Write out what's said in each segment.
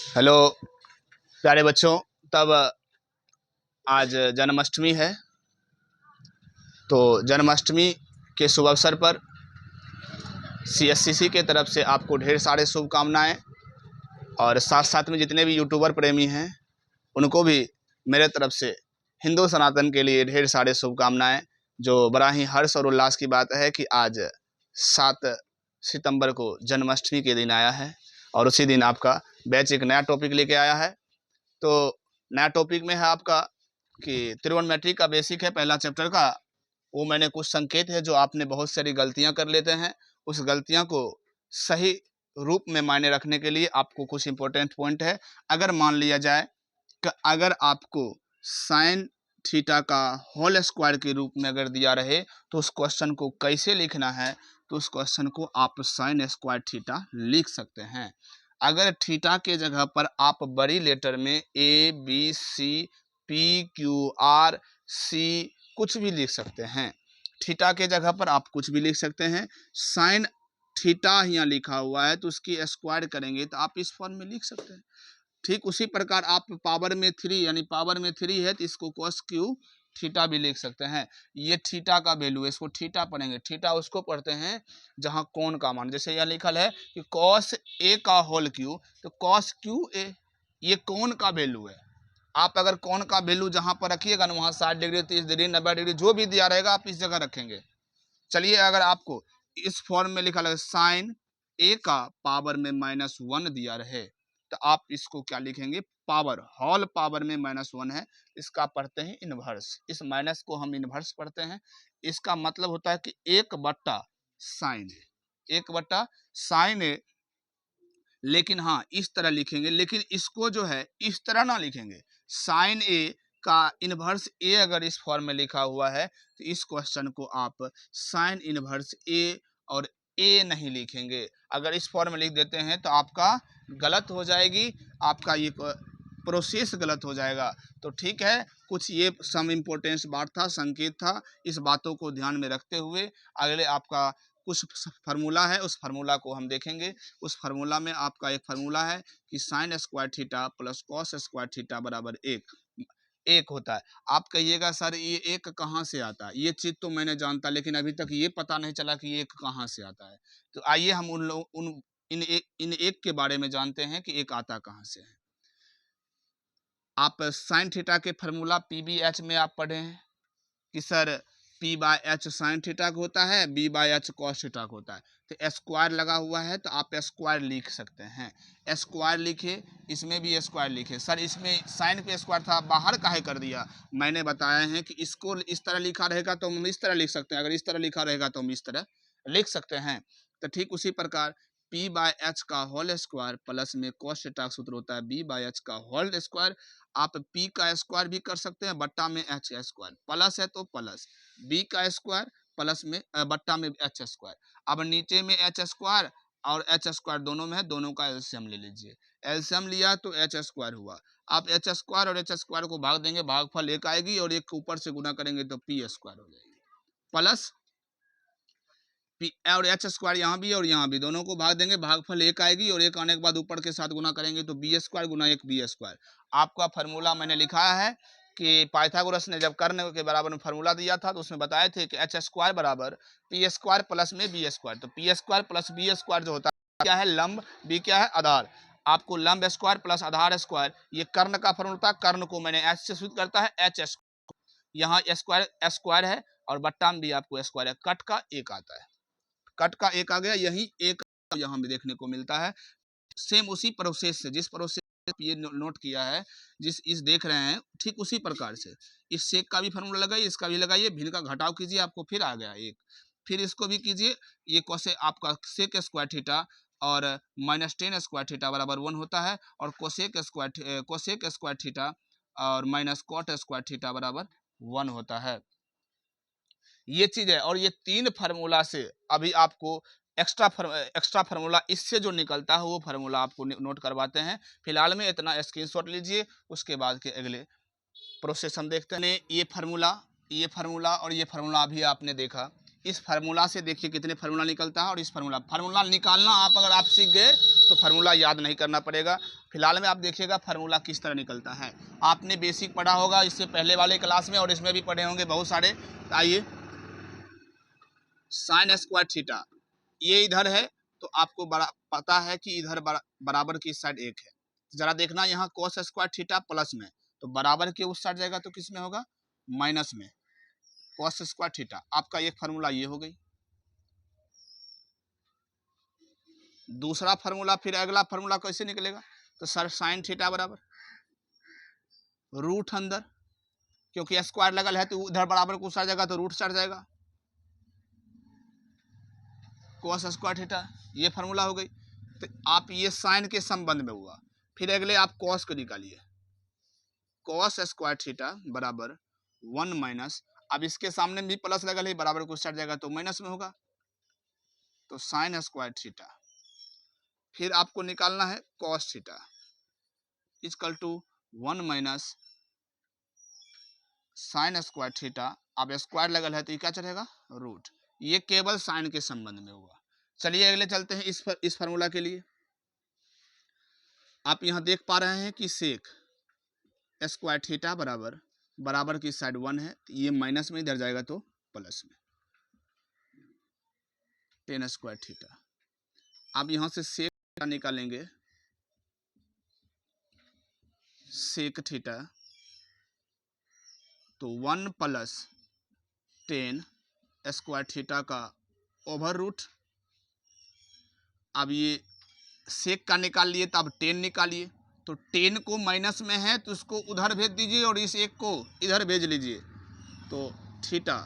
Hello प्यारे बच्चों। तब आज जन्माष्टमी है, तो जन्माष्टमी के शुभ अवसर पर CSCC के तरफ से आपको ढेर सारे शुभकामनाएं, और साथ साथ में जितने भी यूट्यूबर प्रेमी हैं उनको भी मेरे तरफ से हिंदू सनातन के लिए ढेर सारे शुभकामनाएं। जो बड़ा ही हर्ष और उल्लास की बात है कि आज 7 सितंबर को जन्माष्टमी के दिन आया है, और उसी दिन आपका बैच एक नया टॉपिक लेके आया है। तो नया टॉपिक में है आपका कि त्रिकोणमिति का बेसिक है पहला चैप्टर का। वो मैंने कुछ संकेत है जो आपने बहुत सारी गलतियां कर लेते हैं, उस गलतियां को सही रूप में मायने रखने के लिए आपको कुछ इंपॉर्टेंट पॉइंट है। अगर मान लिया जाए कि अगर आपको साइन थीटा का होल स्क्वायर के रूप में अगर दिया रहे तो उस क्वेश्चन को कैसे लिखना है, तो उस क्वेश्चन को आप साइन स्क्वायर थीटा लिख सकते हैं। अगर थीटा के जगह पर आप बड़ी लेटर में ABC PQRC कुछ भी लिख सकते हैं। थीटा के जगह पर आप कुछ भी लिख सकते हैं। साइन थीटा यहाँ लिखा हुआ है तो उसकी स्क्वायर करेंगे तो आप इस फॉर्म में लिख सकते हैं। ठीक उसी प्रकार आप पावर में 3 यानी पावर में 3 है तो इसको cos क्यू थीटा भी लिख सकते हैं। ये थीटा का वैल्यू है, इसको थीटा पढ़ेंगे। थीटा उसको पढ़ते हैं जहां कोण का मान, जैसे यहाँ लिखल है कि cos A का होल क्यू, तो cos क्यू A ये कोण का वैल्यू है। आप अगर कोण का वैल्यू जहां पर रखिएगा ना वहां 60 डिग्री 30 डिग्री 90 डिग्री जो भी दिया रहेगा आप इस जगह रखेंगे। चलिए अगर आपको इस फॉर्म में लिखा लगे साइन A का पावर में -1 दिया रहे तो आप इसको क्या लिखेंगे, पावर, होल पावर में -1 है, इसका पढ़ते हैं इनवर्स। इस माइनस को हम इनवर्स पढ़ते हैं। इसका मतलब होता है कि 1/sin A, 1/sin A। लेकिन हाँ इस तरह लिखेंगे, लेकिन इसको जो है इस तरह ना लिखेंगे। साइन A का इनवर्स A अगर इस फॉर्म में लिखा हुआ है तो इस क्वेश्चन को आप साइन इनवर्स A और A नहीं लिखेंगे। अगर इस फॉर्म में लिख देते हैं तो आपका गलत हो जाएगी, आपका ये प्रोसेस गलत हो जाएगा। तो ठीक है, कुछ ये सम इम्पोर्टेंस बात था, संकेत था। इस बातों को ध्यान में रखते हुए अगले आपका कुछ फार्मूला है, उस फार्मूला को हम देखेंगे। उस फार्मूला में आपका एक फार्मूला है कि sign square theta plus cos square theta बराबर 1 होता है। आप कहिएगा सर ये 1 कहाँ से आता है, ये चीज़ तो मैंने जानता लेकिन अभी तक ये पता नहीं चला कि ये 1 कहाँ से आता है। तो आइए हम इन एक के बारे में जानते हैं कि 1 आता कहाँ से है। आप साइन थीटा के फार्मूला PBH में आप पढ़े हैं कि सर P/H साइन थीटा का होता है, B/H कॉस थीटा का होता है। तो स्क्वायर लगा हुआ है तो आप स्क्वायर लिख सकते हैं। स्क्वायर लिखे, इसमें भी स्क्वायर लिखे। सर इसमें साइन पे स्क्वायर था, बाहर काहे कर दिया? मैंने बताया है कि इसको इस तरह लिखा रहेगा तो हम इस तरह लिख सकते हैं, अगर इस तरह लिखा रहेगा तो हम इस तरह लिख सकते हैं। तो ठीक उसी प्रकार P/H का होल स्क्वायर प्लस में कॉस थीटा का सूत्र होता है B/H का होल स्क्वायर। आप P का स्क्वायर भी कर सकते हैं बट्टा में H स्क्वायर, प्लस है तो प्लस B का स्क्वायर प्लस में बट्टा में H स्क्वायर। अब नीचे में H स्क्वायर और H स्क्वायर दोनों में है, दोनों का एलसीएम ले लीजिए। एलसीएम लिया तो H स्क्वायर हुआ। आप H स्क्वायर और H स्क्वायर को भाग देंगे, भागफल 1 आएगी और 1 को ऊपर से गुना करेंगे तो P स्क्वायर हो जाएगी, प्लस P और H स्क्वायर यहाँ भी और यहाँ भी, दोनों को भाग देंगे, भागफल 1 आएगी और 1 आने के बाद ऊपर के साथ गुना करेंगे तो B स्क्वायर गुना 1 B स्क्वायर। आपका फार्मूला मैंने लिखा है कि पाइथागोरस ने जब कर्ण के बराबर में फार्मूला दिया था तो उसमें बताए थे कि H स्क्वायर बराबर P स्क्वायर प्लस में B स्क्वायर। तो P square plus B square जो होता है क्या है, लंब, B क्या है, आधार। आपको लंब स्क्वायर प्लस आधार स्क्वायर, ये कर्ण का फार्मूला था। कर्ण को मैंने H से सूचित करता है, H स्क्वायर, यहाँ स्क्वायर है और बट्टा में भी आपको स्क्वायर है। कट का 1 आता है, कट का 1 आ गया, यही 1 यहाँ भी देखने को मिलता है। सेम उसी प्रोसेस से, जिस प्रोसेस ये नोट किया है, इस देख रहे हैं, ठीक उसी प्रकार से इस सेक का भी फार्मूला लगाइए, इसका भी लगाइए, भिन्न का घटाव कीजिए, आपको फिर आ गया 1। फिर इसको भी कीजिए, ये कोसे आपका सेक स्क्वायर थीटा और -10 स्क्वायर थीटा बराबर 1 होता है, और कोसेक स्क्वायर थीटा और माइनस कॉट स्क्वायर थीटा बराबर 1 होता है। ये चीज है। और ये 3 फार्मूला से अभी आपको एक्स्ट्रा फार्मूला इससे जो निकलता है वो फार्मूला आपको नोट करवाते हैं। फिलहाल में इतना स्क्रीनशॉट लीजिए, उसके बाद के अगले प्रोसेस हम देखते हैं। ये फार्मूला और ये फार्मूला अभी आपने देखा। इस फार्मूला से देखिए कितने फार्मूला निकलता है, और इस फार्मूला निकालना आप अगर आप सीख गए तो फार्मूला याद नहीं करना पड़ेगा। फिलहाल में आप देखिएगा फार्मूला किस तरह निकलता है। आपने बेसिक पढ़ा होगा इससे पहले वाले क्लास में और इसमें भी पढ़े होंगे बहुत सारे। आइए, साइन स्क्वायर थीटा ये इधर है तो आपको पता है कि इधर बराबर की साइड एक है। जरा देखना यहाँ कॉस स्क्वायर थीटा प्लस में, तो बराबर के उस साइड जाएगा तो किस में होगा, माइनस में, कॉस स्क्वायर थीटा। आपका एक फार्मूला ये हो गई। दूसरा फार्मूला, फिर अगला फार्मूला कैसे निकलेगा, तो सर साइन थीटा बराबर रूट अंदर, क्योंकि स्क्वायर लगल है तो उधर बराबर को उस जाएगा तो रूट चढ़ जाएगा, कॉस स्क्वायर थीटा। ये फार्मूला हो गई। तो आप ये साइन के संबंध में हुआ। फिर अगले आप कॉस को निकालिए, कॉस स्क्वायर थीटा बराबर 1 माइनस, अब इसके सामने भी प्लस लगल है, बराबर को चढ़ जाएगा तो माइनस में होगा, तो साइन स्क्वायर थीटा। फिर आपको निकालना है cos theta equal to 1 minus sine square theta. अब स्क्वायर लगल है तो ये क्या चढ़ेगा, रूट। ये केवल साइन के संबंध में हुआ। चलिए अगले चलते हैं इस फार्मूला के लिए। आप यहां देख पा रहे हैं कि सेक स्क्वायर थीटा बराबर की साइड 1 है, तो ये माइनस में इधर जाएगा तो प्लस में, टेन स्क्वायर थीटा। अब यहां से सेक निकालेंगे, सेक थीटा तो 1 प्लस 10 स्क्वायर थीटा का ओवर रूट। अब ये सेक का निकाल लिए, तो अब 10 निकालिए, तो 10 को माइनस में है तो उसको उधर भेज दीजिए और इस एक को इधर भेज लीजिए, तो theta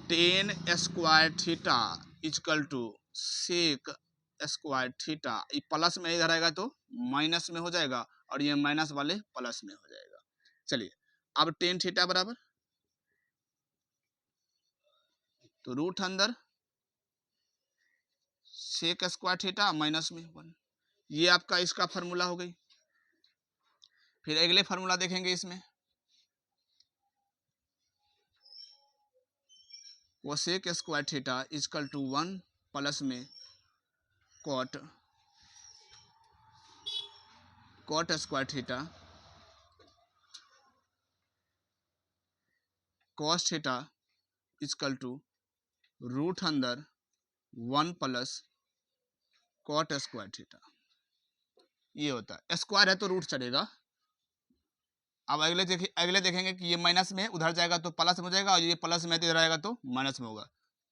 10 square theta equal to sec square theta. ये प्लस में इधर आएगा तो माइनस में हो जाएगा और ये माइनस वाले प्लस में हो जाएगा। चलिए अब 10 थीटा बराबर तो रूट अंदर सेक स्क्वायर थीटा माइनस में 1। ये आपका इसका फार्मूला हो गई। फिर अगले फार्मूला देखेंगे इसमें, cosec square theta equal to 1 plus में cot square theta cos theta equal to root अंदर 1 प्लस कॉट स्क्वायर थीटा। ये होता है, स्क्वायर है तो रूट चढ़ेगा। अब अगले देखेंगे कि ये माइनस में उधर जाएगा तो प्लस में हो जाएगा और ये प्लस में इधर आएगा तो माइनस में होगा,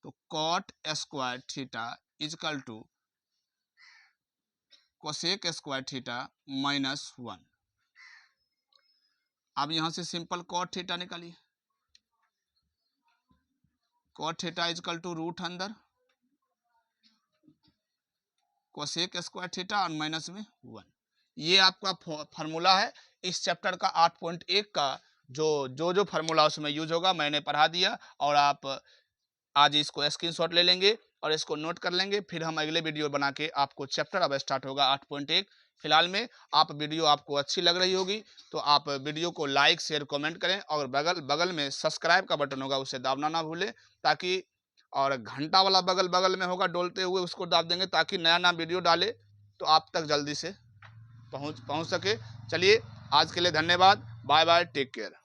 तो cot square theta equal to cosec square theta minus 1। अब यहां से सिंपल कॉट थीटा निकालिए, cot theta equal to root अंदर कोसेक स्क्वायर थीटा और माइनस में 1। ये आपका फार्मूला है। इस चैप्टर का 8.1 का जो फार्मूला उसमें यूज होगा मैंने पढ़ा दिया, और आप आज इसको स्क्रीनशॉट ले लेंगे और इसको नोट कर लेंगे। फिर हम अगले वीडियो बना के आपको चैप्टर अब स्टार्ट होगा 8.1। फिलहाल में आप वीडियो आपको अच्छी लग रही होगी तो आप वीडियो को लाइक शेयर कमेंट करें, और बगल में सब्सक्राइब का बटन होगा उसे दाबना ना भूलें, ताकि, और घंटा वाला बगल में होगा डोलते हुए उसको दाब देंगे ताकि नया वीडियो डाले तो आप तक जल्दी से पहुंच सके। चलिए आज के लिए धन्यवाद, बाय बाय, टेक केयर।